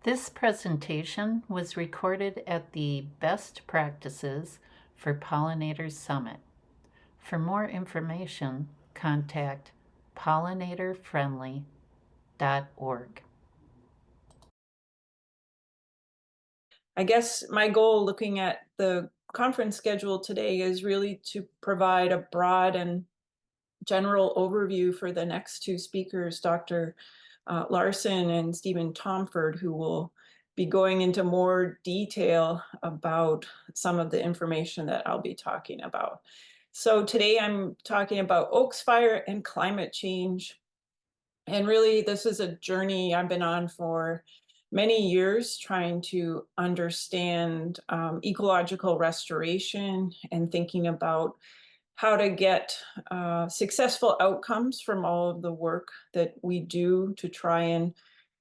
This presentation was recorded at the Best Practices for Pollinators Summit. For more information, contact pollinatorfriendly.org. I guess my goal looking at the conference schedule today is really to provide a broad and general overview for the next two speakers, Dr. Larson and Stephen Tomford, who will be going into more detail about some of the information that I'll be talking about. So today I'm talking about oaks fire and climate change. And really, this is a journey I've been on for many years, trying to understand ecological restoration and thinking about how to get successful outcomes from all of the work that we do to try and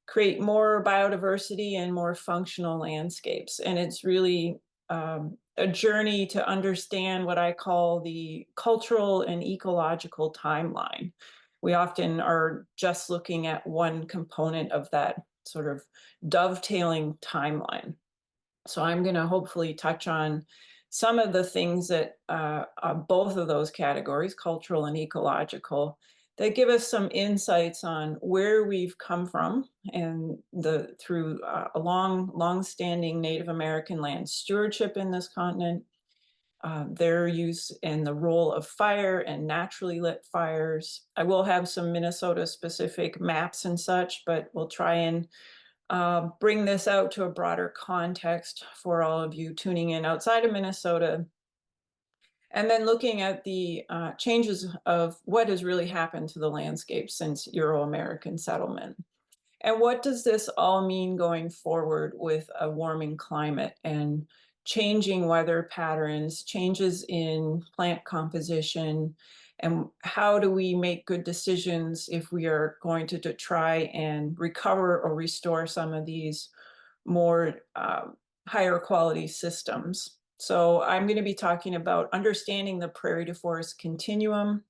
create more biodiversity and more functional landscapes. And it's really a journey to understand what I call the cultural and ecological timeline. We often are just looking at one component of that sort of dovetailing timeline. So I'm going to hopefully touch on some of the things that both of those categories, cultural and ecological, that give us some insights on where we've come from and through a long-standing Native American land stewardship in this continent, their use and the role of fire and naturally lit fires. I will have some Minnesota-specific maps and such, but we'll try and bring this out to a broader context for all of you tuning in outside of Minnesota. And then looking at the changes of what has really happened to the landscape since Euro-American settlement. And what does this all mean going forward with a warming climate and changing weather patterns, changes in plant composition, and how do we make good decisions if we are going to try and recover or restore some of these more higher quality systems? So I'm going to be talking about understanding the prairie to forest continuum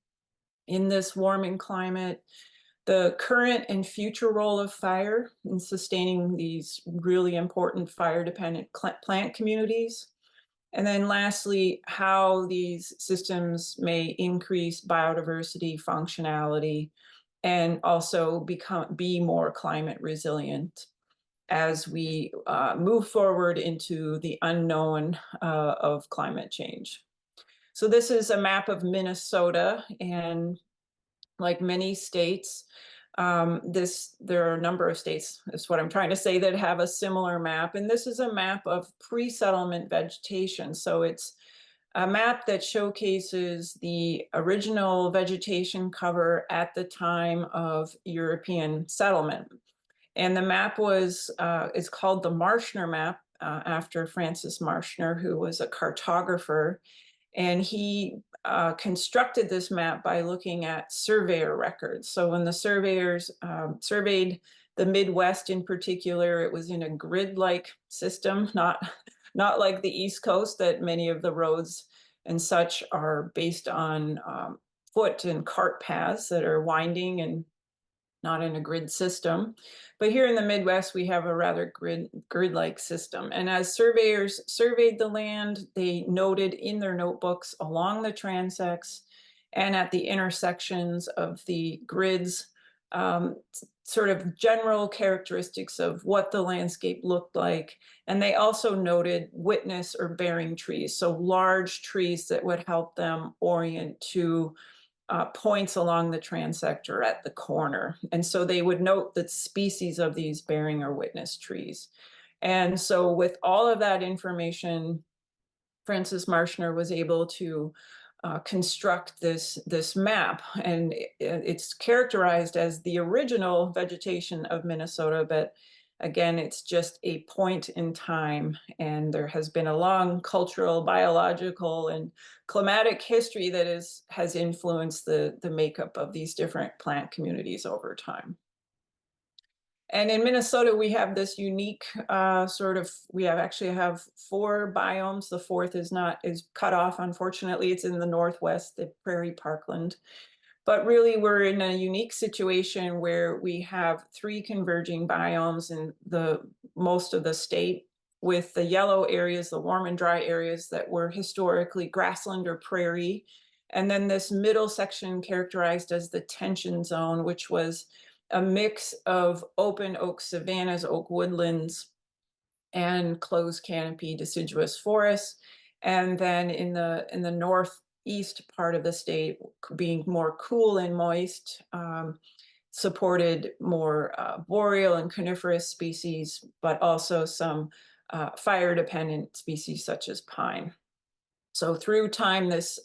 in this warming climate, the current and future role of fire in sustaining these really important fire-dependent plant communities. And then lastly, how these systems may increase biodiversity functionality and also be more climate resilient as we move forward into the unknown of climate change. So this is a map of Minnesota, and like many states, there are a number of states, is what I'm trying to say, that have a similar map. And this is a map of pre-settlement vegetation. So it's a map that showcases the original vegetation cover at the time of European settlement. And the map is called the Marshner map, after Francis Marshner, who was a cartographer. And he constructed this map by looking at surveyor records. So when the surveyors surveyed the Midwest in particular, it was in a grid-like system, not like the East Coast, that many of the roads and such are based on foot and cart paths that are winding and not in a grid system. But here in the Midwest, we have a rather grid-like system. And as surveyors surveyed the land, they noted in their notebooks along the transects and at the intersections of the grids, sort of general characteristics of what the landscape looked like. And they also noted witness or bearing trees, so large trees that would help them orient to points along the transect or at the corner. And so they would note the species of these bearing or witness trees. And so with all of that information, Francis Marshner was able to construct this map. And it's characterized as the original vegetation of Minnesota, but again, it's just a point in time, and there has been a long cultural, biological, and climatic history that has influenced the makeup of these different plant communities over time. And in Minnesota, we have this unique we actually have 4 biomes. The fourth is cut off, unfortunately. It's in the Northwest, the prairie parkland. But really, we're in a unique situation where we have 3 converging biomes in the most of the state, with the yellow areas, the warm and dry areas that were historically grassland or prairie, and then this middle section characterized as the tension zone, which was a mix of open oak savannas, oak woodlands, and closed canopy deciduous forests. And then in the northeast part of the state, being more cool and moist, supported more boreal and coniferous species, but also some fire-dependent species such as pine. So through time, this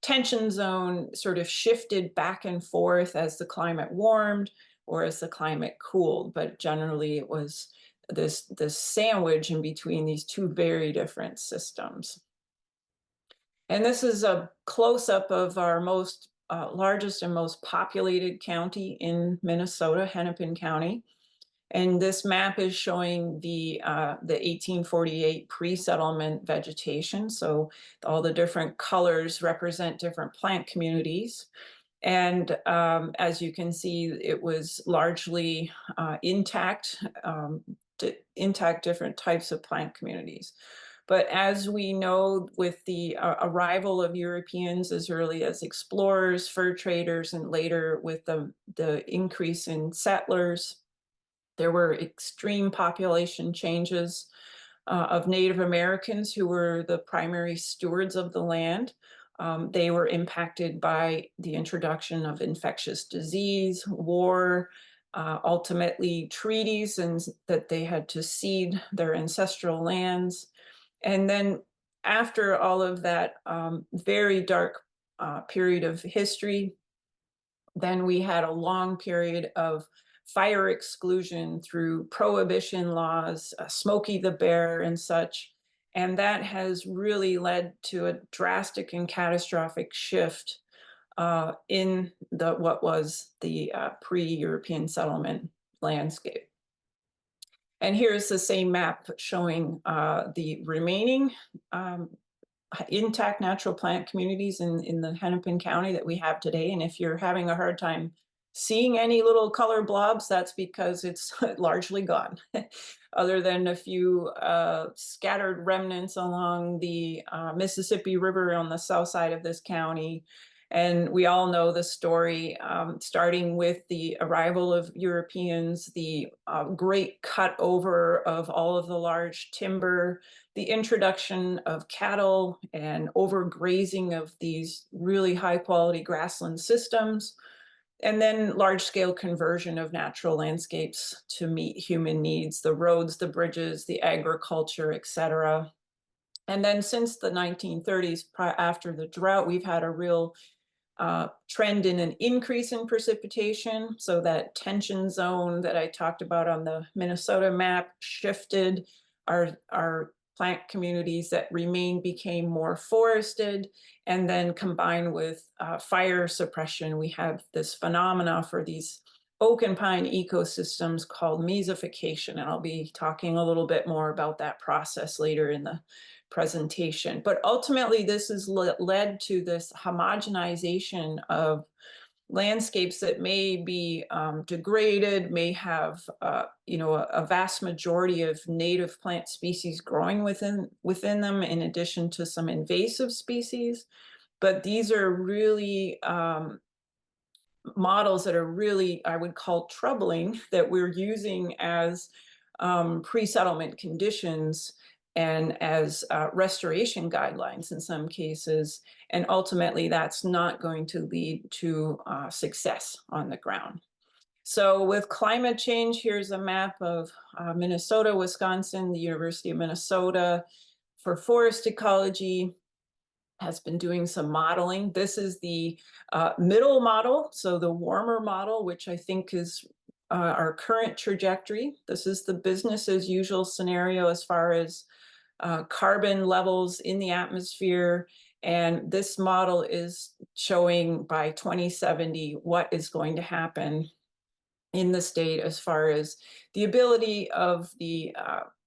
tension zone sort of shifted back and forth as the climate warmed or as the climate cooled, but generally it was this sandwich in between these two very different systems. And this is a close-up of our most largest and most populated county in Minnesota, Hennepin County. And this map is showing the 1848 pre-settlement vegetation. So all the different colors represent different plant communities. And as you can see, it was largely intact, intact different types of plant communities. But as we know, with the arrival of Europeans as early as explorers, fur traders, and later with the increase in settlers, there were extreme population changes of Native Americans who were the primary stewards of the land. They were impacted by the introduction of infectious disease, war, ultimately treaties, and that they had to cede their ancestral lands. And then after all of that very dark period of history, then we had a long period of fire exclusion through prohibition laws, Smokey the Bear and such. And that has really led to a drastic and catastrophic shift in what was the pre-European settlement landscape. And here's the same map showing the remaining intact natural plant communities in the Hennepin County that we have today. And if you're having a hard time seeing any little color blobs, that's because it's largely gone, other than a few scattered remnants along the Mississippi River on the south side of this county. And we all know the story, starting with the arrival of Europeans, the great cut over of all of the large timber, the introduction of cattle and overgrazing of these really high quality grassland systems, and then large scale conversion of natural landscapes to meet human needs, the roads, the bridges, the agriculture, etc. And then since the 1930s, after the drought, we've had a real trend in an increase in precipitation. So that tension zone that I talked about on the Minnesota map shifted. Our plant communities that remained became more forested, and then combined with fire suppression, we have this phenomena for these oak and pine ecosystems called mesification. And I'll be talking a little bit more about that process later in the presentation. But ultimately, this has led to this homogenization of landscapes that may be degraded, may have a vast majority of native plant species growing within them, in addition to some invasive species. But these are really models that are really, I would call, troubling, that we're using as pre-settlement conditions and as restoration guidelines in some cases. And ultimately, that's not going to lead to success on the ground. So with climate change, here's a map of Minnesota, Wisconsin, the University of Minnesota for forest ecology has been doing some modeling. This is the middle model, so the warmer model, which I think is our current trajectory. This is the business as usual scenario as far as carbon levels in the atmosphere. And this model is showing by 2070 what is going to happen in the state as far as the ability of the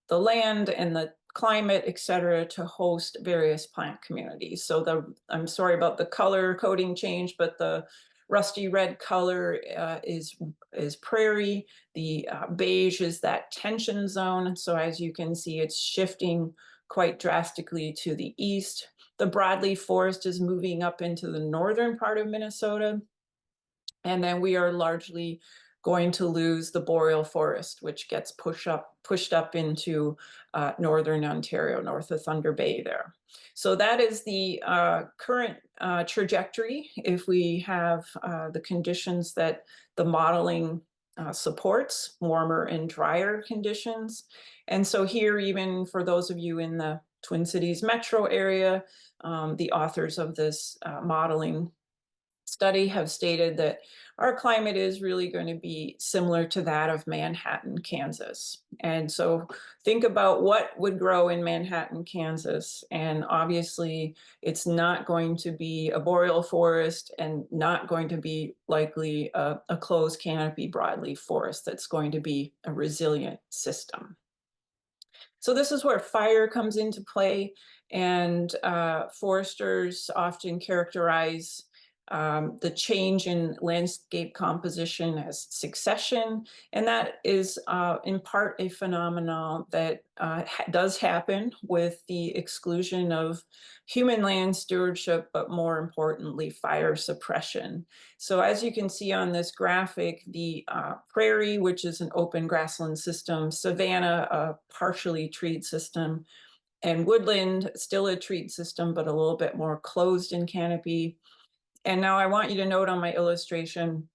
land and the climate, et cetera, to host various plant communities. So I'm sorry about the color coding change, but the rusty red color is prairie. The beige is that tension zone. So as you can see, it's shifting quite drastically to the east. The broadleaf forest is moving up into the northern part of Minnesota. And then we are largely going to lose the boreal forest, which gets pushed up into northern Ontario, north of Thunder Bay there. So that is the current trajectory if we have the conditions that the modeling supports, warmer and drier conditions. And so here, even for those of you in the Twin Cities metro area, the authors of this modeling study have stated that our climate is really going to be similar to that of Manhattan, Kansas. And so think about what would grow in Manhattan, Kansas. And obviously, it's not going to be a boreal forest and not going to be likely a closed canopy broadleaf forest that's going to be a resilient system. So this is where fire comes into play, and foresters often characterize the change in landscape composition as succession, and that is in part a phenomenon that does happen with the exclusion of human land stewardship, but more importantly, fire suppression. So as you can see on this graphic, the prairie, which is an open grassland system, savanna, a partially treed system, and woodland, still a treed system, but a little bit more closed in canopy. And now I want you to note on my illustration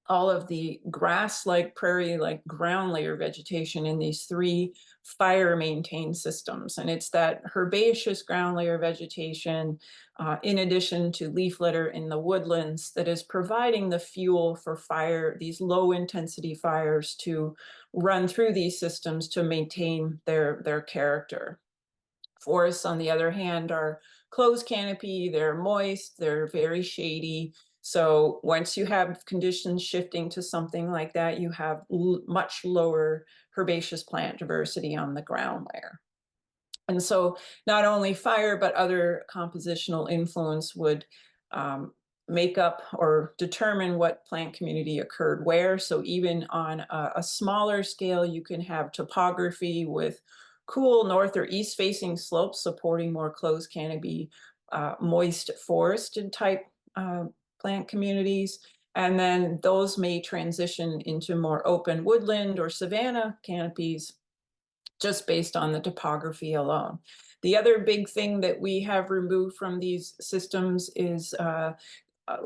all of the grass-like, prairie-like ground layer vegetation in these three fire-maintained systems. And it's that herbaceous ground layer vegetation, in addition to leaf litter in the woodlands, that is providing the fuel for fire, these low-intensity fires, to run through these systems to maintain their character. Forests, on the other hand, are closed canopy, they're moist, they're very shady. So once you have conditions shifting to something like that, you have much lower herbaceous plant diversity on the ground layer. And so not only fire, but other compositional influence would make up or determine what plant community occurred where. So even on a smaller scale, you can have topography with cool north or east facing slopes supporting more closed canopy, moist forested type plant communities. And then those may transition into more open woodland or savanna canopies just based on the topography alone. The other big thing that we have removed from these systems is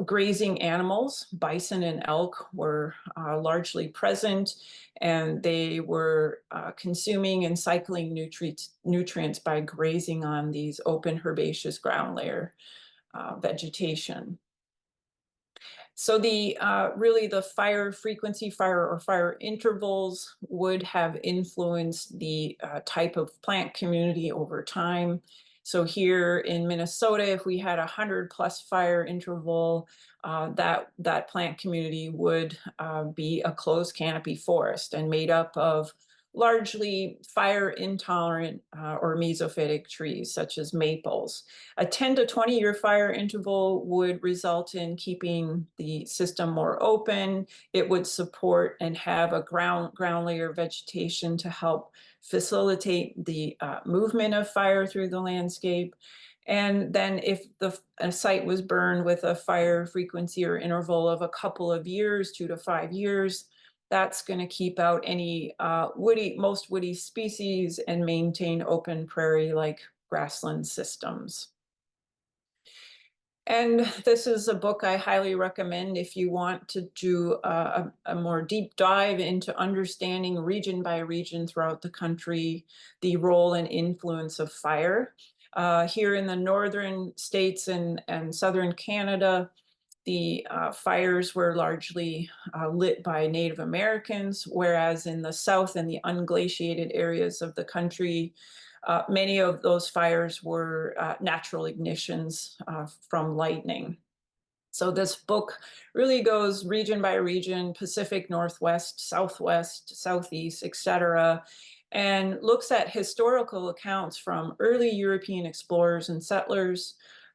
grazing animals. Bison and elk were largely present, and they were consuming and cycling nutrients by grazing on these open herbaceous ground layer vegetation. So the really the fire frequency, fire intervals would have influenced the type of plant community over time. So here in Minnesota, if we had 100+ fire interval, that plant community would be a closed canopy forest and made up of largely fire intolerant or mesophytic trees such as maples. A 10 to 20-year fire interval would result in keeping the system more open. It would support and have a ground layer vegetation to help facilitate the movement of fire through the landscape. And then if a site was burned with a fire frequency or interval of a couple of years, 2 to 5 years, that's going to keep out any most woody species and maintain open prairie-like grassland systems. And this is a book I highly recommend if you want to do a more deep dive into understanding region by region throughout the country, the role and influence of fire. Here in the northern states and southern Canada, the fires were largely lit by Native Americans, whereas in the south and the unglaciated areas of the country, many of those fires were natural ignitions from lightning. So this book really goes region by region, Pacific Northwest, Southwest, Southeast, etc., and looks at historical accounts from early European explorers and settlers,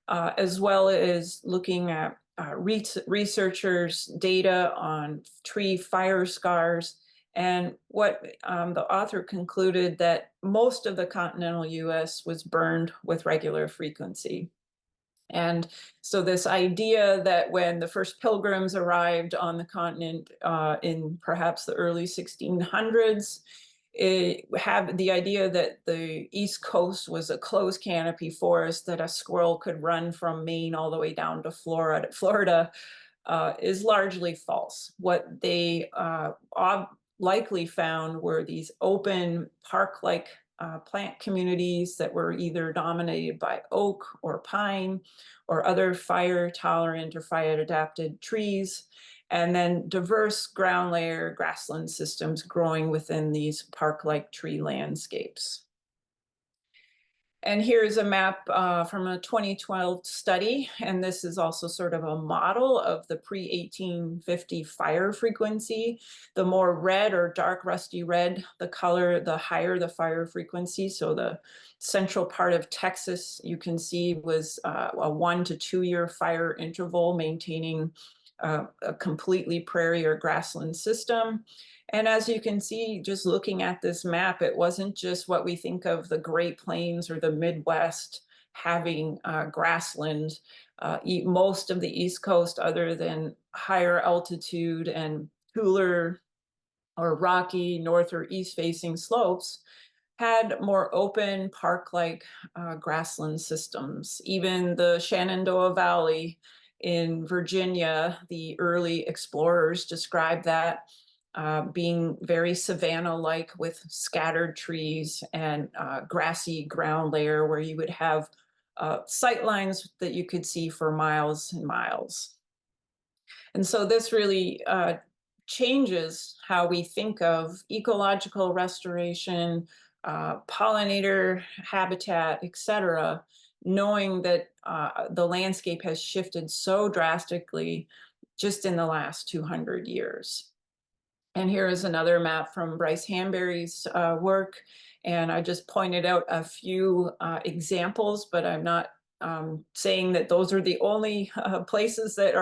as well as looking at researchers data on tree fire scars. And what the author concluded that most of the continental US was burned with regular frequency. And so this idea that when the first pilgrims arrived on the continent in perhaps the early 1600s, it had the idea that the East Coast was a closed canopy forest that a squirrel could run from Maine all the way down to Florida is largely false. What they likely found were these open park-like plant communities that were either dominated by oak or pine or other fire-tolerant or fire-adapted trees, and then diverse ground layer grassland systems growing within these park-like tree landscapes. And here's a map from a 2012 study, and this is also sort of a model of the pre-1850 fire frequency. The more red or dark rusty red the color, the higher the fire frequency. So the central part of Texas, you can see, was a 1 to 2 year fire interval, maintaining a completely prairie or grassland system. And as you can see, just looking at this map, it wasn't just what we think of the Great Plains or the Midwest having grassland. Most of the East Coast, other than higher altitude and cooler or rocky north or east facing slopes, had more open park-like grassland systems. Even the Shenandoah Valley in Virginia, the early explorers described that being very savanna-like with scattered trees and grassy ground layer where you would have sight lines that you could see for miles and miles. And so this really changes how we think of ecological restoration, pollinator habitat, etc., knowing that the landscape has shifted so drastically just in the last 200 years. And here is another map from Bryce Hanbury's work. And I just pointed out a few examples, but I'm not saying that those are the only places that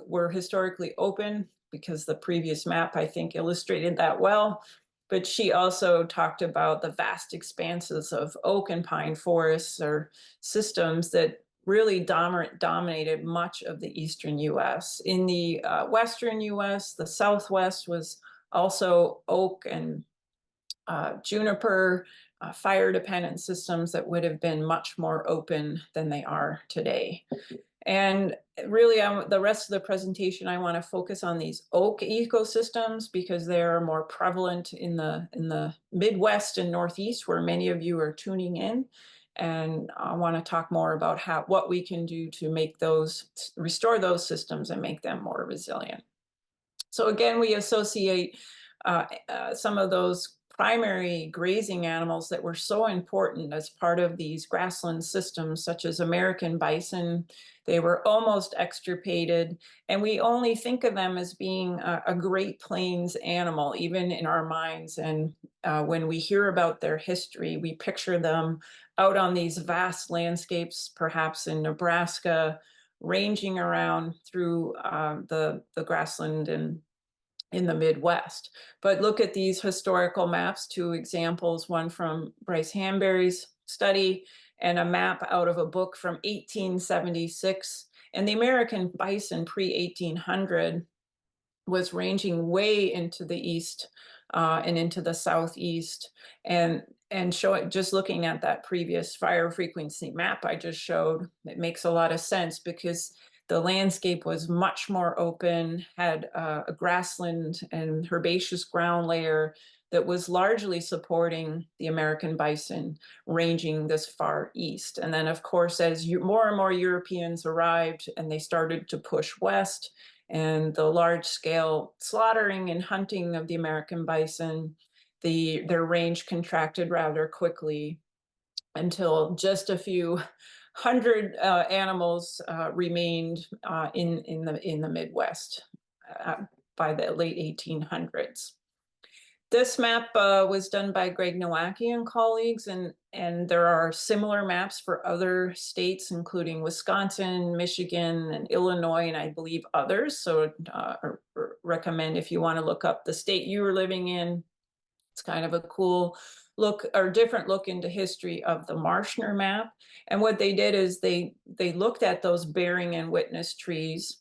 were historically open, because the previous map, I think, illustrated that well. But she also talked about the vast expanses of oak and pine forests or systems that really dominated much of the eastern US. In the western US, the Southwest was also oak and juniper, fire-dependent systems that would have been much more open than they are today. And really, the rest of the presentation, I want to focus on these oak ecosystems because they're more prevalent in the Midwest and Northeast, where many of you are tuning in. And I want to talk more about what we can do to restore those systems and make them more resilient. So again, we associate some of those primary grazing animals that were so important as part of these grassland systems, such as American bison. They were almost extirpated, and we only think of them as being a Great Plains animal, even in our minds. And when we hear about their history, we picture them out on these vast landscapes, perhaps in Nebraska, ranging around through the grassland and in the Midwest. But look at these historical maps, two examples, one from Bryce Hanbury's study and a map out of a book from 1876. And the American bison pre-1800 was ranging way into the east and into the southeast. And just looking at that previous fire frequency map I just showed, it makes a lot of sense because the landscape was much more open, had a grassland and herbaceous ground layer that was largely supporting the American bison ranging this far east. And then, of course, as more and more Europeans arrived and they started to push west, and the large-scale slaughtering and hunting of the American bison, their range contracted rather quickly until just a few hundred animals remained in the Midwest by the late 1800s. This map was done by Greg Nowacki and colleagues, and there are similar maps for other states, including Wisconsin, Michigan, and Illinois, and I believe others. So recommend if you want to look up the state you were living in. It's kind of a cool look or different look into history of the Marshner map. And what they did is they looked at those bearing and witness trees,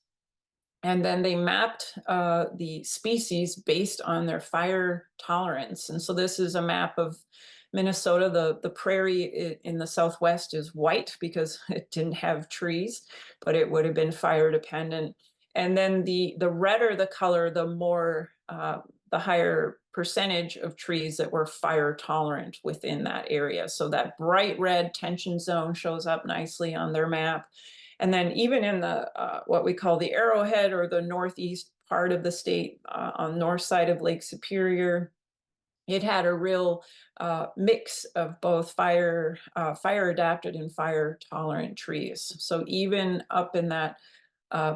and then they mapped the species based on their fire tolerance. And so this is a map of Minnesota. The prairie in the Southwest is white because it didn't have trees, but it would have been fire dependent. And then the redder the color, the more, the higher percentage of trees that were fire tolerant within that area. So that bright red tension zone shows up nicely on their map. And then even in the what we call the Arrowhead, or the northeast part of the state on north side of Lake Superior, it had a real mix of both fire adapted and fire tolerant trees. So even up in that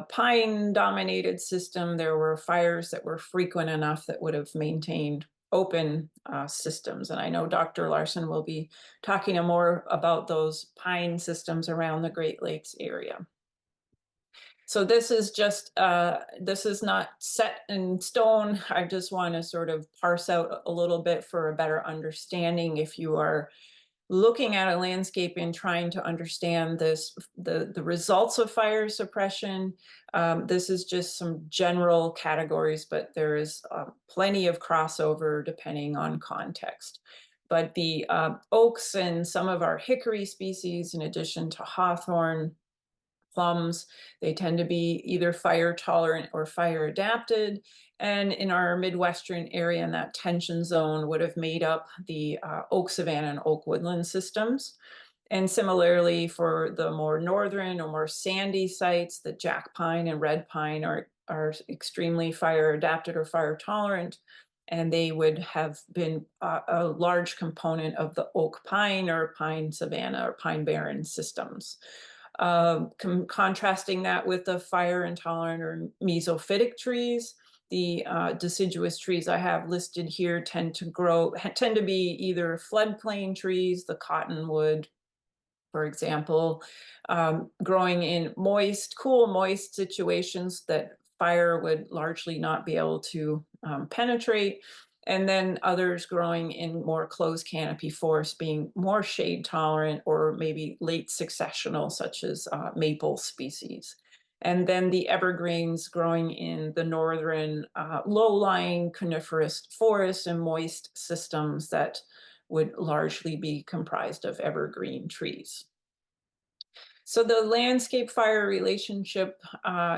pine dominated system, there were fires that were frequent enough that would have maintained open systems. And I know Dr. Larson will be talking more about those pine systems around the Great Lakes area. So this is just, this is not set in stone. I just want to sort of parse out a little bit for a better understanding if you are looking at a landscape and trying to understand the results of fire suppression. This is just some general categories, but there is plenty of crossover depending on context. But the oaks and some of our hickory species, in addition to hawthorn, plums, they tend to be either fire tolerant or fire adapted. And in our Midwestern area, in that tension zone, would have made up the oak savanna and oak woodland systems. And similarly, for the more northern or more sandy sites, the jack pine and red pine are extremely fire adapted or fire tolerant. And they would have been a large component of the oak pine or pine savanna or pine barren systems. Contrasting that with the fire intolerant or mesophytic trees, the deciduous trees I have listed here tend to be either floodplain trees, the cottonwood, for example, growing in cool, moist situations that fire would largely not be able to penetrate. And then others growing in more closed canopy forests, being more shade tolerant or maybe late successional, such as maple species. And then the evergreens growing in the northern low-lying coniferous forests and moist systems that would largely be comprised of evergreen trees. So the landscape fire relationship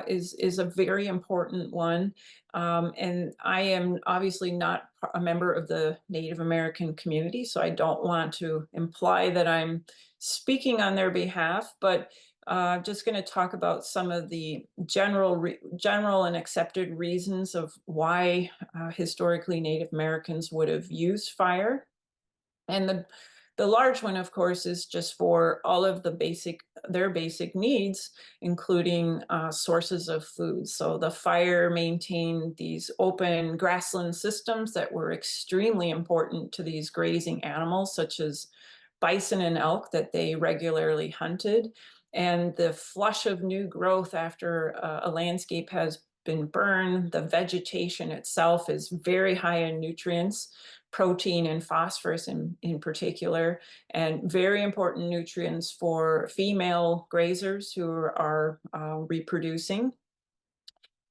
is a very important one. And I am obviously not a member of the Native American community, so I don't want to imply that I'm speaking on their behalf, but I'm just going to talk about some of the general and accepted reasons of why historically Native Americans would have used fire. And the large one, of course, is just for all of their basic needs, including sources of food. So the fire maintained these open grassland systems that were extremely important to these grazing animals, such as bison and elk that they regularly hunted. And the flush of new growth after a landscape has been burned, the vegetation itself is very high in nutrients, protein and phosphorus in particular, and very important nutrients for female grazers who are reproducing.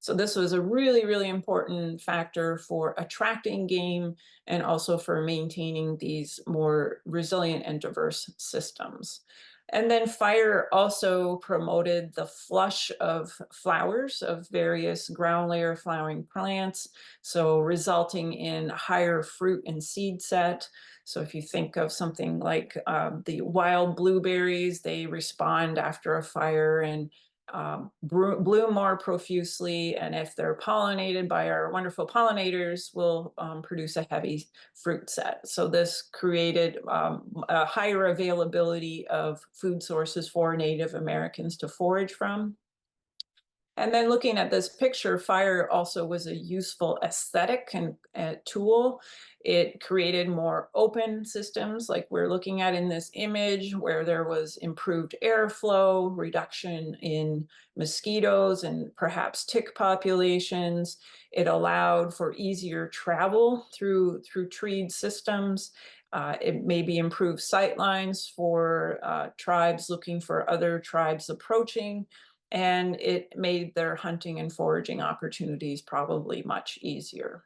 So this was a really, really important factor for attracting game and also for maintaining these more resilient and diverse systems. And then fire also promoted the flush of flowers of various ground layer flowering plants, so resulting in higher fruit and seed set. So if you think of something like the wild blueberries, they respond after a fire and bloom more profusely, and if they're pollinated by our wonderful pollinators, will produce a heavy fruit set. So this created a higher availability of food sources for Native Americans to forage from. And then looking at this picture, fire also was a useful aesthetic and tool. It created more open systems like we're looking at in this image, where there was improved airflow, reduction in mosquitoes and perhaps tick populations. It allowed for easier travel through treed systems. It maybe improved sight lines for tribes looking for other tribes approaching, and it made their hunting and foraging opportunities probably much easier.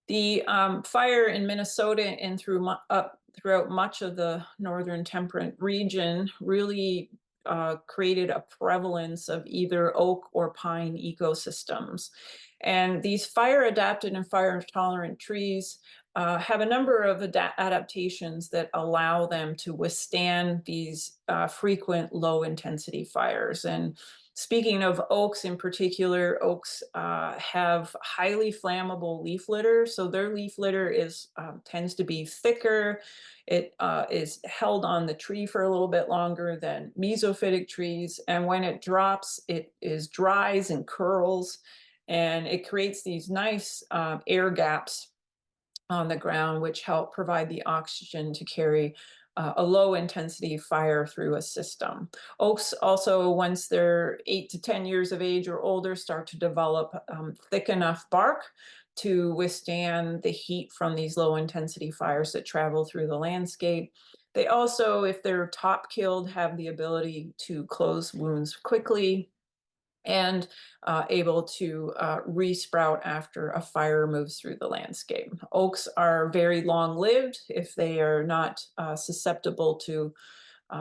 The fire in Minnesota and throughout much of the northern temperate region really created a prevalence of either oak or pine ecosystems. And these fire adapted and fire tolerant trees have a number of adaptations that allow them to withstand these frequent low intensity fires. And speaking of oaks in particular, oaks have highly flammable leaf litter. So their leaf litter tends to be thicker. It is held on the tree for a little bit longer than mesophytic trees. And when it drops, it dries and curls. And it creates these nice air gaps on the ground, which help provide the oxygen to carry a low intensity fire through a system. Oaks also, once they're 8 to 10 years of age or older, start to develop thick enough bark to withstand the heat from these low intensity fires that travel through the landscape. They also, if they're top killed, have the ability to close wounds quickly and able to resprout after a fire moves through the landscape. Oaks are very long-lived if they are not susceptible to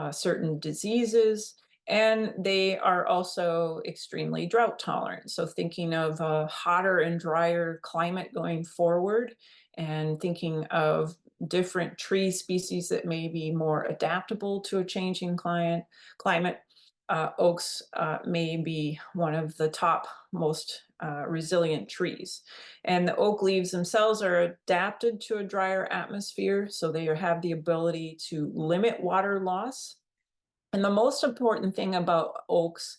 certain diseases, and they are also extremely drought tolerant. So thinking of a hotter and drier climate going forward, and thinking of different tree species that may be more adaptable to a changing climate, oaks may be one of the top most resilient trees. And the oak leaves themselves are adapted to a drier atmosphere, so they have the ability to limit water loss. And the most important thing about oaks,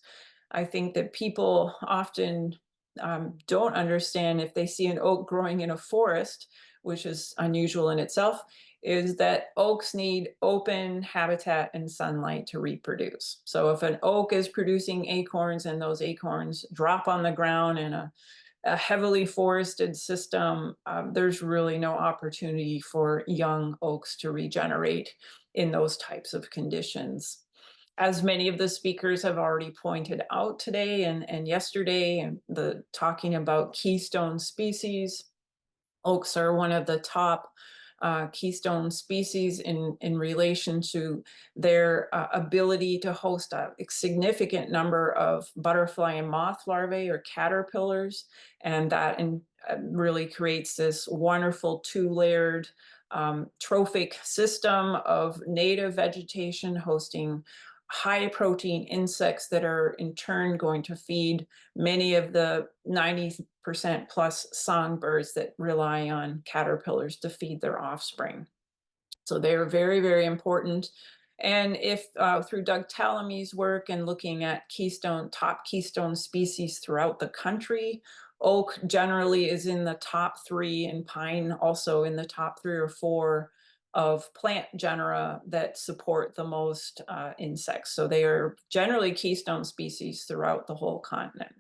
I think that people often don't understand if they see an oak growing in a forest, which is unusual in itself, is that oaks need open habitat and sunlight to reproduce. So if an oak is producing acorns and those acorns drop on the ground in a heavily forested system, there's really no opportunity for young oaks to regenerate in those types of conditions. As many of the speakers have already pointed out today and yesterday, and the talking about keystone species, oaks are one of the top keystone species in relation to their ability to host a significant number of butterfly and moth larvae or caterpillars. And that really creates this wonderful two-layered trophic system of native vegetation hosting high protein insects that are in turn going to feed many of the 90% plus songbirds that rely on caterpillars to feed their offspring. So they are very, very important. And if through Doug Tallamy's work and looking at top keystone species throughout the country, oak generally is in the top 3, and pine also in the top 3 or 4 of plant genera that support the most insects. So they are generally keystone species throughout the whole continent.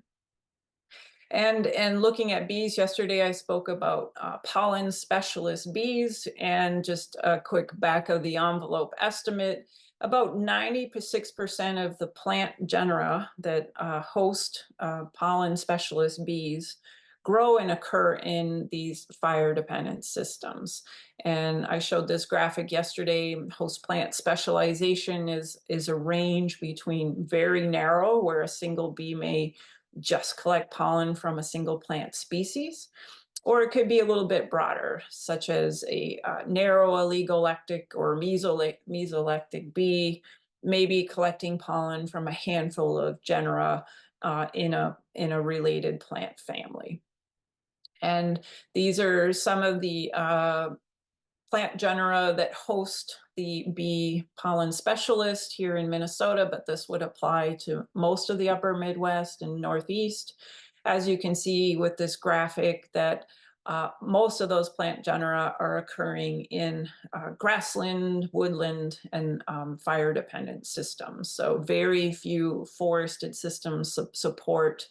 And looking at bees, yesterday I spoke about pollen specialist bees, and just a quick back of the envelope estimate, about 96% of the plant genera that host pollen specialist bees grow and occur in these fire-dependent systems. And I showed this graphic yesterday. Host plant specialization is a range between very narrow, where a single bee may just collect pollen from a single plant species, or it could be a little bit broader, such as a narrow oligolectic or mesolectic bee, maybe collecting pollen from a handful of genera in a related plant family. And these are some of the plant genera that host the bee pollen specialist here in Minnesota, but this would apply to most of the upper Midwest and Northeast. As you can see with this graphic, that most of those plant genera are occurring in grassland, woodland, and fire-dependent systems. So very few forested systems support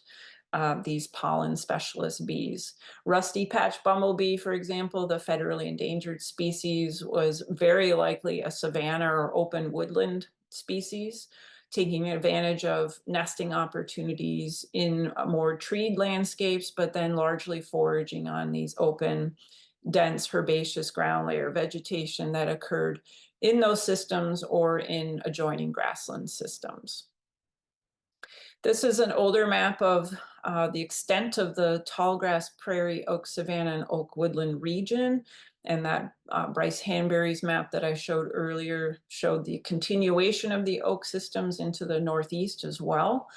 these pollen specialist bees. Rusty patch bumblebee, for example, the federally endangered species, was very likely a savanna or open woodland species, taking advantage of nesting opportunities in more treed landscapes, but then largely foraging on these open, dense herbaceous ground layer vegetation that occurred in those systems or in adjoining grassland systems. This is an older map of the extent of the tallgrass prairie, oak savanna, and oak woodland region. And that Bryce Hanbury's map that I showed earlier showed the continuation of the oak systems into the Northeast as well.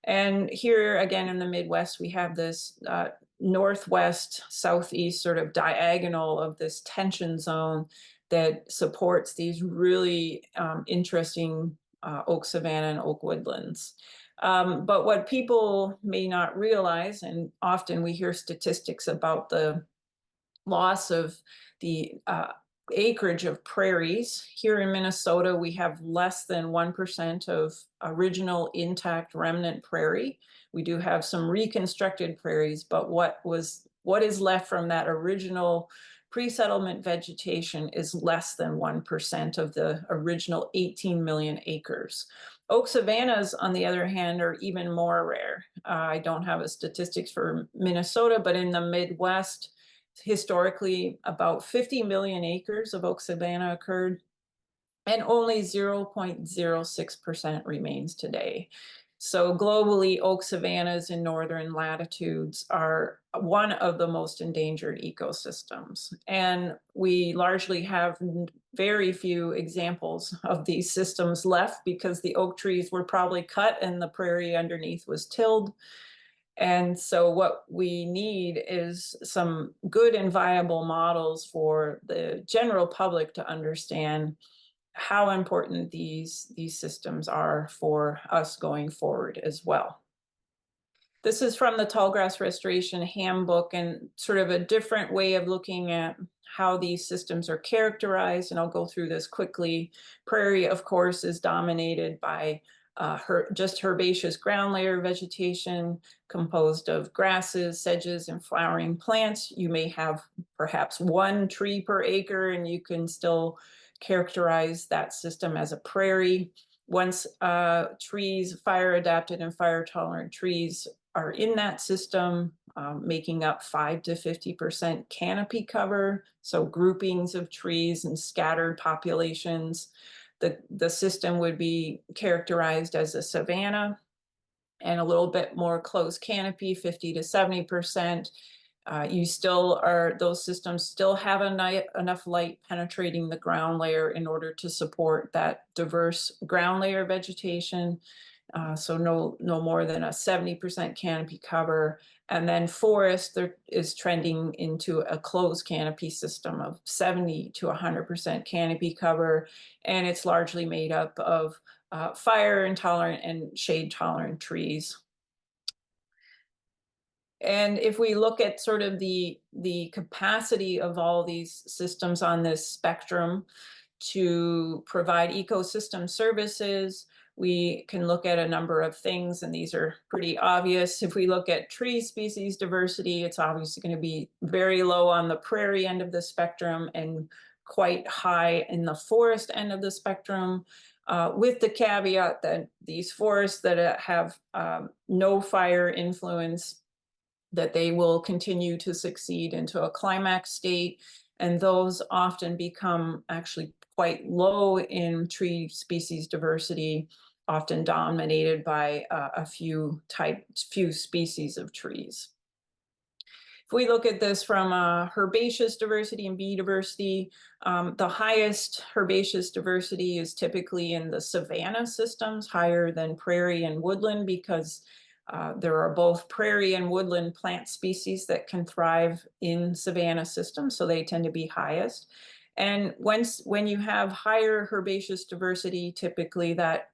And here again in the Midwest, we have this Northwest, Southeast sort of diagonal of this tension zone that supports these really interesting oak savanna and oak woodlands. But what people may not realize, and often we hear statistics about the loss of the acreage of prairies. Here in Minnesota, we have less than 1% of original intact remnant prairie. We do have some reconstructed prairies, but what is left from that original pre-settlement vegetation is less than 1% of the original 18 million acres. Oak savannas, on the other hand, are even more rare. I don't have a statistics for Minnesota, but in the Midwest, historically, about 50 million acres of oak savanna occurred, and only 0.06% remains today. So globally, oak savannas in northern latitudes are one of the most endangered ecosystems. And we largely have very few examples of these systems left because the oak trees were probably cut and the prairie underneath was tilled. And so what we need is some good and viable models for the general public to understand how important these systems are for us going forward as well. This is from the Tallgrass Restoration Handbook, and sort of a different way of looking at how these systems are characterized, and I'll go through this quickly. Prairie, of course, is dominated by just herbaceous ground layer vegetation composed of grasses, sedges, and flowering plants. You may have perhaps one tree per acre, and you can still characterize that system as a prairie. Once trees, fire adapted and fire tolerant trees are in that system, making up 5 to 50% canopy cover, so groupings of trees and scattered populations, the system would be characterized as a savanna, and a little bit more closed canopy, 50 to 70%. Those systems still have enough light penetrating the ground layer in order to support that diverse ground layer vegetation. So no more than a 70% canopy cover. And then forest is trending into a closed canopy system of 70 to 100% canopy cover. And it's largely made up of fire intolerant and shade tolerant trees. And if we look at sort of the capacity of all these systems on this spectrum to provide ecosystem services, we can look at a number of things, and these are pretty obvious. If we look at tree species diversity, it's obviously going to be very low on the prairie end of the spectrum and quite high in the forest end of the spectrum, with the caveat that these forests that have no fire influence, that they will continue to succeed into a climax state, and those often become actually quite low in tree species diversity, often dominated by a few species of trees. If we look at this from herbaceous diversity and bee diversity, the highest herbaceous diversity is typically in the savanna systems, higher than prairie and woodland, because there are both prairie and woodland plant species that can thrive in savanna systems, so they tend to be highest. And when you have higher herbaceous diversity, typically that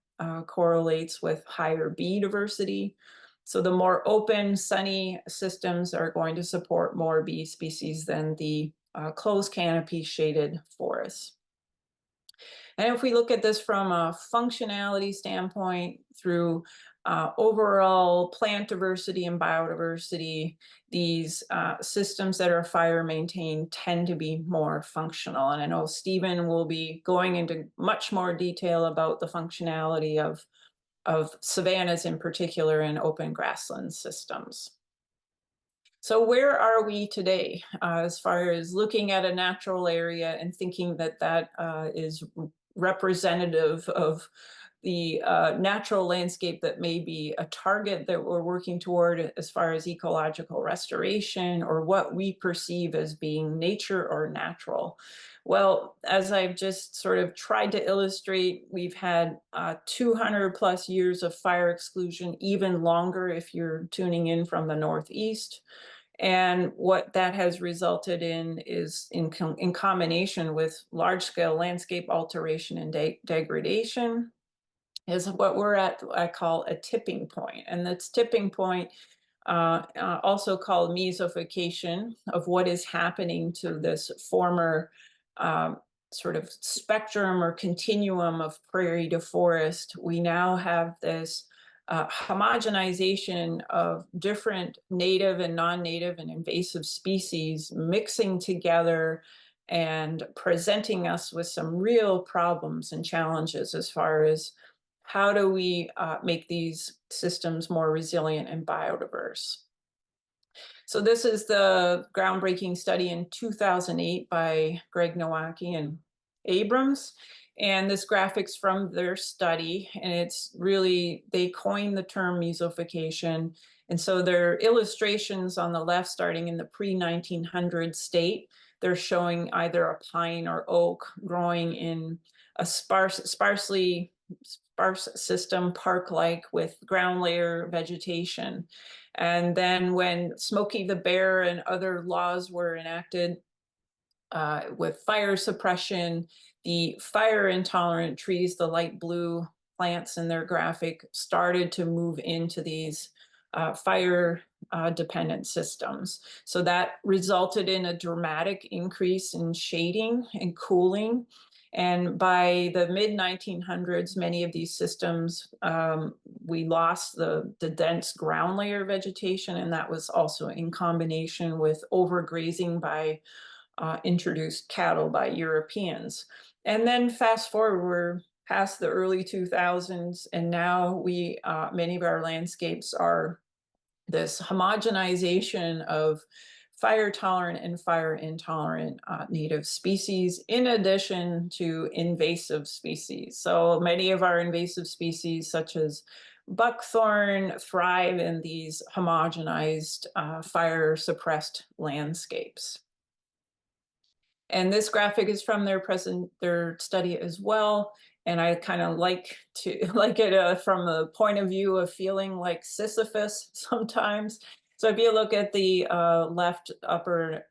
correlates with higher bee diversity. So the more open, sunny systems are going to support more bee species than the closed canopy shaded forests. And if we look at this from a functionality standpoint through overall plant diversity and biodiversity, these systems that are fire maintained tend to be more functional. And I know Stephen will be going into much more detail about the functionality of savannas in particular and open grassland systems. So where are we today as far as looking at a natural area and thinking that that is representative of the natural landscape that may be a target that we're working toward as far as ecological restoration, or what we perceive as being nature or natural? Well, as I've just sort of tried to illustrate, we've had 200 plus years of fire exclusion, even longer if you're tuning in from the Northeast. And what that has resulted in is in combination with large-scale landscape alteration and degradation is what we're at, I call a tipping point. And this tipping point, also called mesification, of what is happening to this former sort of spectrum or continuum of prairie to forest. We now have this homogenization of different native and non-native and invasive species mixing together and presenting us with some real problems and challenges as far as how do we make these systems more resilient and biodiverse. So this is the groundbreaking study in 2008 by Greg Nowacki and Abrams. And this graphic's from their study, and it's really, they coined the term mesification. And so their illustrations on the left, starting in the pre-1900 state, they're showing either a pine or oak growing in a sparse system, park-like, with ground layer vegetation. And then when Smokey the Bear and other laws were enacted with fire suppression, the fire intolerant trees, the light blue plants in their graphic, started to move into these fire dependent systems. So that resulted in a dramatic increase in shading and cooling. And by the mid 1900s, many of these systems, we lost the dense ground layer vegetation, and that was also in combination with overgrazing by introduced cattle by Europeans. And then fast forward, we're past the early 2000s, and now we many of our landscapes are this homogenization of fire tolerant and fire intolerant native species, in addition to invasive species. So many of our invasive species, such as buckthorn, thrive in these homogenized fire suppressed landscapes. And this graphic is from their study as well. And I kind of like it from the point of view of feeling like Sisyphus sometimes. So if you look at the left, upper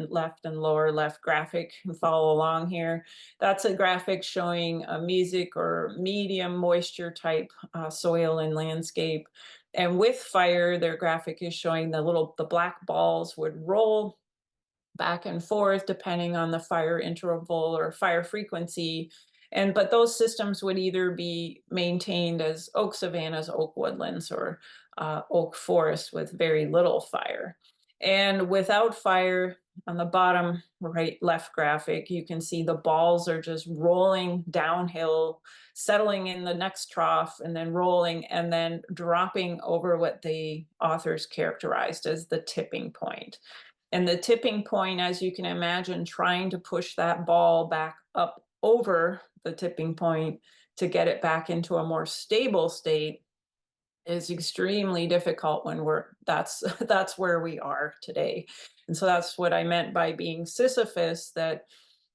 left and lower left graphic and follow along here, that's a graphic showing a mesic or medium moisture type soil and landscape. And with fire, their graphic is showing the black balls would roll back and forth depending on the fire interval or fire frequency. But those systems would either be maintained as oak savannas, oak woodlands, or oak forests with very little fire. And without fire, on the bottom right left graphic, you can see the balls are just rolling downhill, settling in the next trough, and then rolling, and then dropping over what the authors characterized as the tipping point. And the tipping point, as you can imagine, trying to push that ball back up over the tipping point to get it back into a more stable state is extremely difficult when that's where we are today. And so that's what I meant by being Sisyphus, that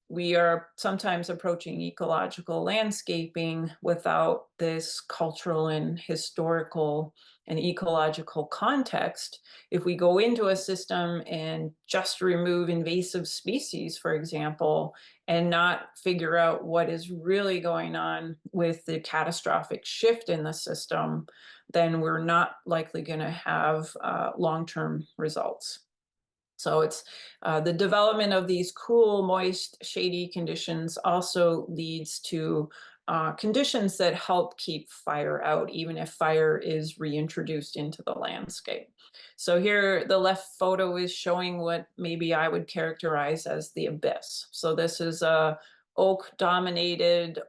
we are sometimes approaching ecological landscaping without this cultural and historical and ecological context. If we go into a system and just remove invasive species, for example, and not figure out what is really going on with the catastrophic shift in the system, then we're not likely going to have long-term results. So it's the development of these cool, moist, shady conditions also leads to conditions that help keep fire out, even if fire is reintroduced into the landscape. So here, the left photo is showing what maybe I would characterize as the abyss. So this is a oak-dominated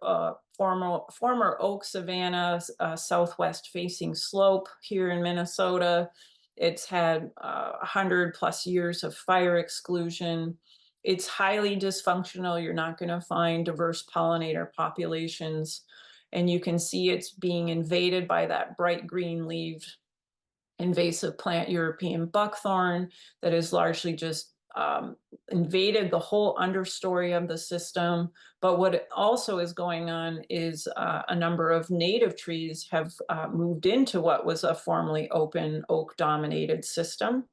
former oak savanna, southwest facing slope here in Minnesota. It's had 100+ years of fire exclusion. It's highly dysfunctional. You're not going to find diverse pollinator populations. And you can see it's being invaded by that bright green-leaved invasive plant European buckthorn that is largely just invaded the whole understory of the system. But what also is going on is a number of native trees have moved into what was a formerly open oak-dominated system.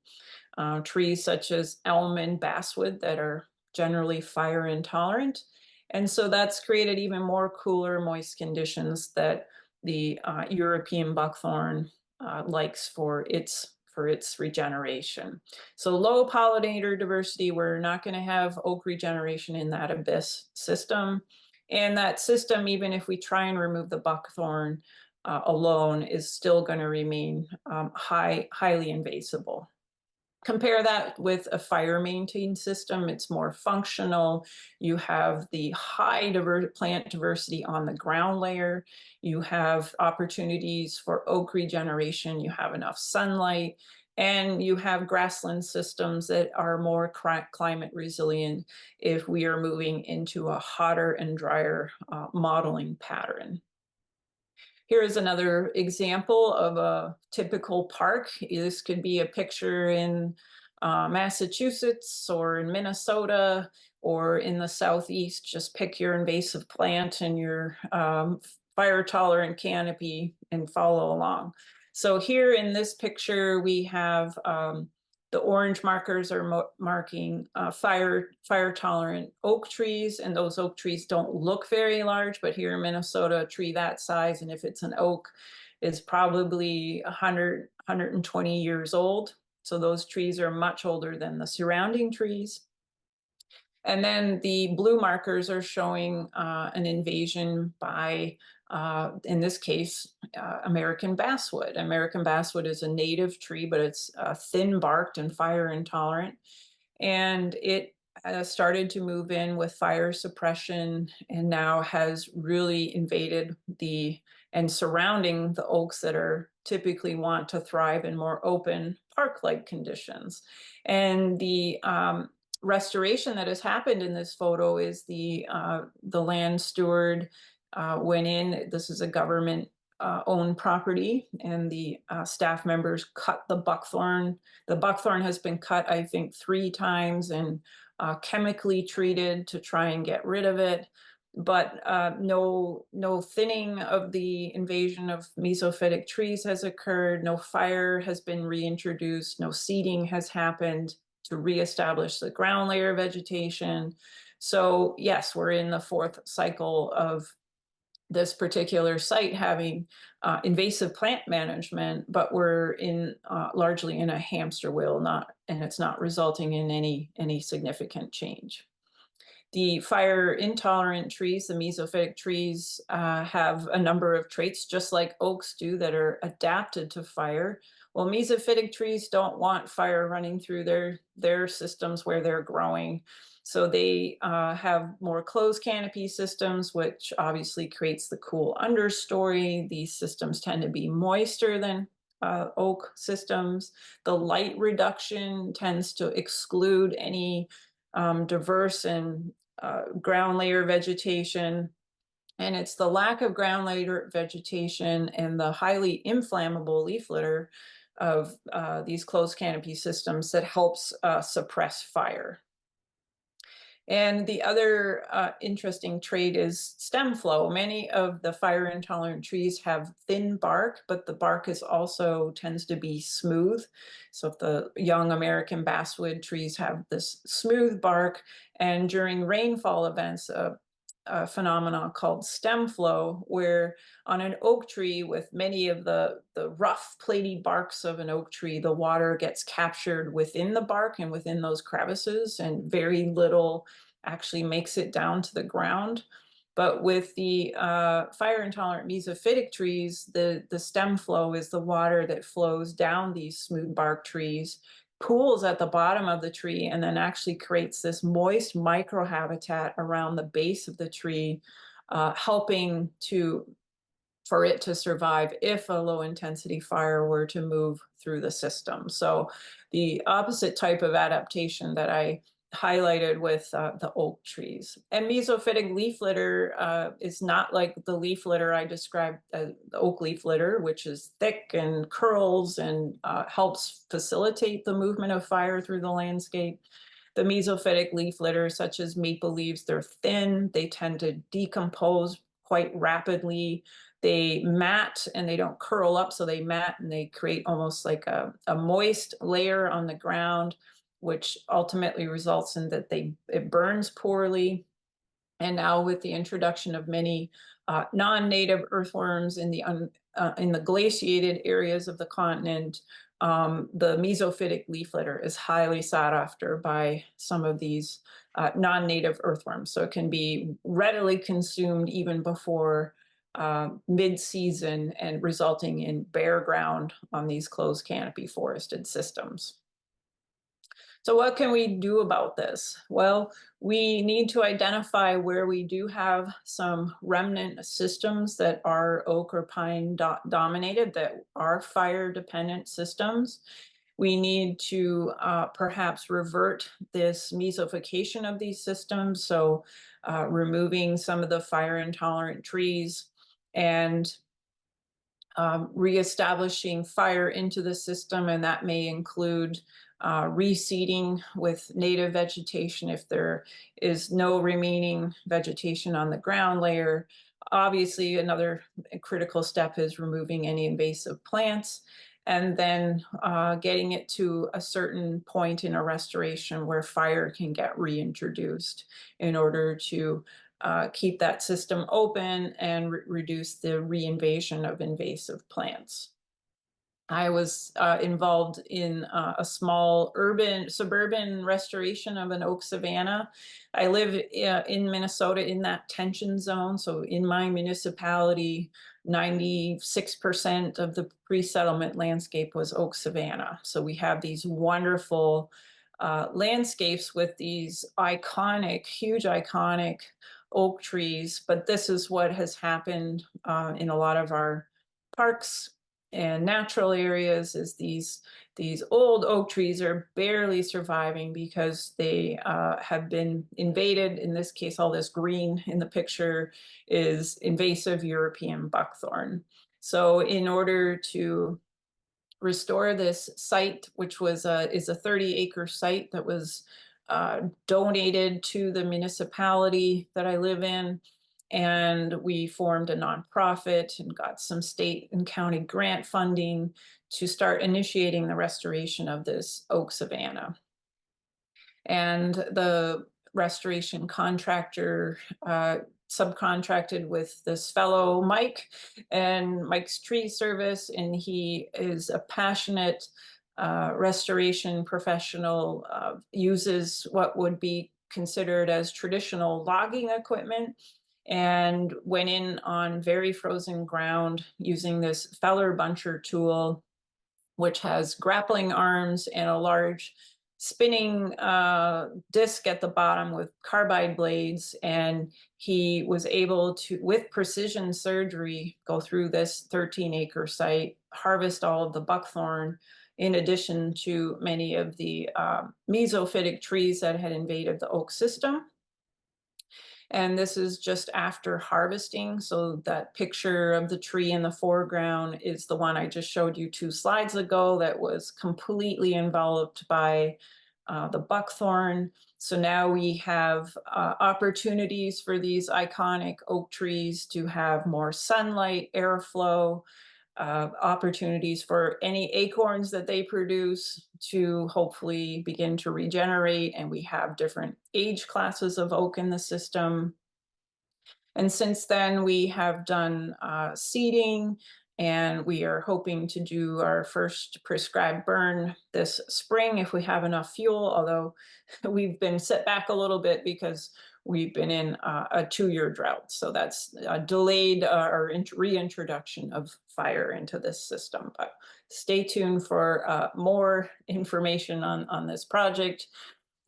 Trees such as elm and basswood that are generally fire intolerant. And so that's created even more cooler, moist conditions that the European buckthorn likes for its regeneration. So low pollinator diversity, we're not going to have oak regeneration in that abyss system. And that system, even if we try and remove the buckthorn alone, is still going to remain highly invasible. Compare that with a fire maintained system. It's more functional. You have the high plant diversity on the ground layer. You have opportunities for oak regeneration. You have enough sunlight. And you have grassland systems that are more climate resilient if we are moving into a hotter and drier modeling pattern. Here is another example of a typical park. This could be a picture in Massachusetts or in Minnesota or in the Southeast. Just pick your invasive plant and your fire tolerant canopy and follow along. So here in this picture, we have the orange markers are marking fire tolerant oak trees, and those oak trees don't look very large, but here in Minnesota, a tree that size, and if it's an oak, is probably 100, 120 years old. So those trees are much older than the surrounding trees. And then the blue markers are showing an invasion by, in this case, American basswood. American basswood is a native tree, but it's thin barked and fire intolerant. And it started to move in with fire suppression and now has really invaded and surrounding the oaks that are typically want to thrive in more open park-like conditions. And the restoration that has happened in this photo is the land steward went in. This is a government owned property, and the staff members cut the buckthorn. The buckthorn has been cut, I think, 3 times and chemically treated to try and get rid of it. But no thinning of the invasion of mesophytic trees has occurred. No fire has been reintroduced. No seeding has happened to reestablish the ground layer vegetation. So yes, we're in the 4th cycle of this particular site having invasive plant management, but we're in largely in a hamster wheel, and it's not resulting in any significant change. The fire intolerant trees, the mesophytic trees, have a number of traits, just like oaks do, that are adapted to fire. Well, mesophytic trees don't want fire running through their systems where they're growing. So they have more closed canopy systems, which obviously creates the cool understory. These systems tend to be moister than oak systems. The light reduction tends to exclude any diverse and ground layer vegetation. And it's the lack of ground layer vegetation and the highly inflammable leaf litter of these closed canopy systems that helps suppress fire. And the other interesting trait is stem flow. Many of the fire intolerant trees have thin bark, but the bark is also tends to be smooth. So if the young American basswood trees have this smooth bark, and during rainfall events, a phenomenon called stem flow, where on an oak tree with many of the rough platy barks of an oak tree, the water gets captured within the bark and within those crevices, and very little actually makes it down to the ground. But with the fire intolerant mesophytic trees, the stem flow is the water that flows down these smooth bark trees, pools at the bottom of the tree, and then actually creates this moist microhabitat around the base of the tree, helping for it to survive if a low intensity fire were to move through the system. So the opposite type of adaptation that I highlighted with the oak trees. And mesophytic leaf litter is not like the leaf litter I described, the oak leaf litter, which is thick and curls and helps facilitate the movement of fire through the landscape. The mesophytic leaf litter, such as maple leaves, they're thin, they tend to decompose quite rapidly. They mat and they don't curl up, so they mat and they create almost like a moist layer on the ground, which ultimately results in that it burns poorly. And now with the introduction of many non-native earthworms in the glaciated areas of the continent, the mesophytic leaf litter is highly sought after by some of these non-native earthworms. So it can be readily consumed even before mid-season, and resulting in bare ground on these closed canopy forested systems. So what can we do about this? Well, we need to identify where we do have some remnant systems that are oak or pine dominated, that are fire dependent systems. We need to perhaps revert this mesophication of these systems, so removing some of the fire intolerant trees and reestablishing fire into the system, and that may include reseeding with native vegetation if there is no remaining vegetation on the ground layer. Obviously, another critical step is removing any invasive plants, and then getting it to a certain point in a restoration where fire can get reintroduced in order to keep that system open and reduce the reinvasion of invasive plants. I was involved in a small suburban restoration of an oak savanna. I live in Minnesota in that tension zone. So in my municipality, 96% of the pre-settlement landscape was oak savanna. So we have these wonderful landscapes with these iconic, huge iconic oak trees. But this is what has happened in a lot of our parks and natural areas, is these old oak trees are barely surviving because they have been invaded. In this case, all this green in the picture is invasive European buckthorn. So in order to restore this site, which is a 30-acre site that was donated to the municipality that I live in, and we formed a nonprofit and got some state and county grant funding to start initiating the restoration of this oak savanna. And the restoration contractor subcontracted with this fellow Mike and Mike's Tree Service, and he is a passionate restoration professional, uses what would be considered as traditional logging equipment, and went in on very frozen ground using this feller buncher tool, which has grappling arms and a large spinning disc at the bottom with carbide blades. And he was able to, with precision surgery, go through this 13-acre site, harvest all of the buckthorn, in addition to many of the mesophytic trees that had invaded the oak system. And this is just after harvesting. So that picture of the tree in the foreground is the one I just showed you 2 slides ago that was completely enveloped by the buckthorn. So now we have opportunities for these iconic oak trees to have more sunlight, airflow, opportunities for any acorns that they produce to hopefully begin to regenerate. And we have different age classes of oak in the system. And since then, we have done seeding, and we are hoping to do our first prescribed burn this spring if we have enough fuel, although we've been set back a little bit because we've been in a 2-year drought. So that's delayed our reintroduction of fire into this system. But stay tuned for more information on this project.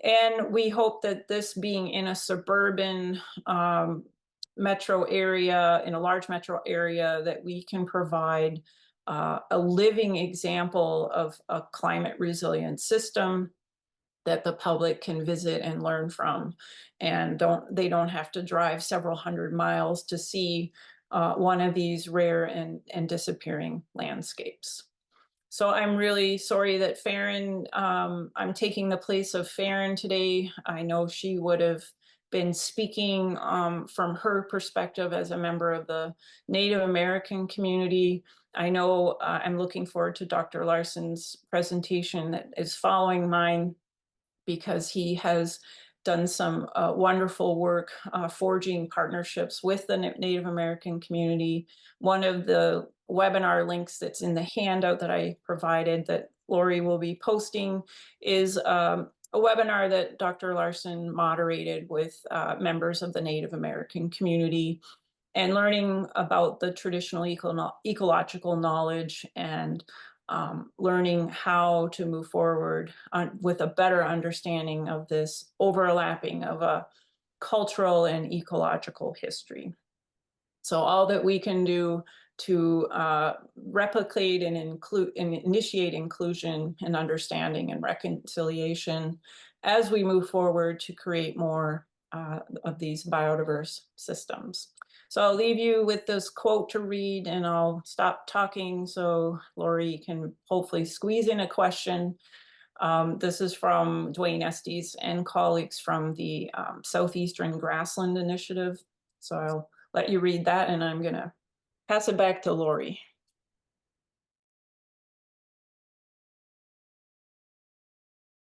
And we hope that this being in a suburban metro area, in a large metro area, that we can provide a living example of a climate resilient system that the public can visit and learn from, and they don't have to drive several hundred miles to see one of these rare and disappearing landscapes. So I'm really sorry that Farron, I'm taking the place of Farron today. I know she would have been speaking from her perspective as a member of the Native American community. I know I'm looking forward to Dr. Larson's presentation that is following mine, because he has done some wonderful work forging partnerships with the Native American community. One of the webinar links that's in the handout that I provided that Lori will be posting is a webinar that Dr. Larson moderated with members of the Native American community, and learning about the traditional ecological knowledge, and learning how to move forward with a better understanding of this overlapping of a cultural and ecological history. So all that we can do to replicate and include and initiate inclusion and understanding and reconciliation as we move forward to create more of these biodiverse systems. So I'll leave you with this quote to read, and I'll stop talking so Lori can hopefully squeeze in a question. This is from Dwayne Estes and colleagues from the Southeastern Grassland Initiative. So I'll let you read that, and I'm going to pass it back to Lori.